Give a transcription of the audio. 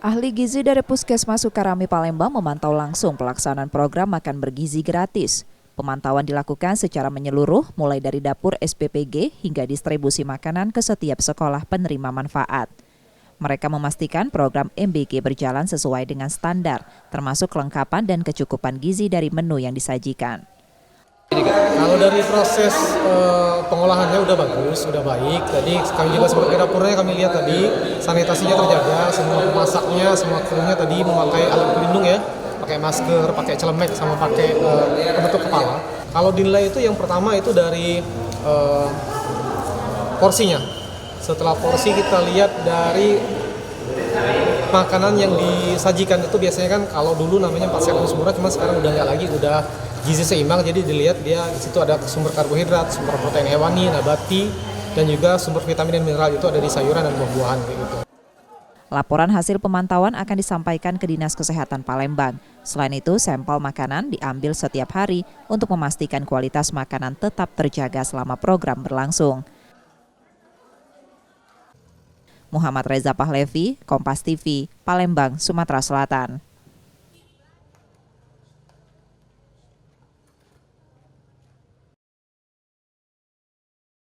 Ahli gizi dari Puskesmas Sukarami Palembang memantau langsung pelaksanaan program makan bergizi gratis. Pemantauan dilakukan secara menyeluruh mulai dari dapur SPPG hingga distribusi makanan ke setiap sekolah penerima manfaat. Mereka memastikan program MBG berjalan sesuai dengan standar, termasuk kelengkapan dan kecukupan gizi dari menu yang disajikan. Kalau dari proses pengolahannya udah bagus, udah baik. Jadi kami juga seperti dapurnya kami lihat tadi sanitasinya terjaga, semua pemasaknya, semua krunya tadi memakai alat pelindung ya, pakai masker, pakai celemek, sama pakai penutup kepala. Kalau dinilai itu yang pertama itu dari porsinya. Setelah porsi kita lihat dari makanan yang disajikan itu biasanya kan kalau dulu namanya 4 sektor sempurna, cuma sekarang udah nggak lagi, udah gizi seimbang. Jadi dilihat dia di situ ada sumber karbohidrat, sumber protein hewani, nabati, dan juga sumber vitamin dan mineral itu ada di sayuran dan buah-buahan kayak gitu. Laporan hasil pemantauan akan disampaikan ke Dinas Kesehatan Palembang. Selain itu, sampel makanan diambil setiap hari untuk memastikan kualitas makanan tetap terjaga selama program berlangsung. Muhammad Reza Pahlevi, Kompas TV, Palembang, Sumatera Selatan.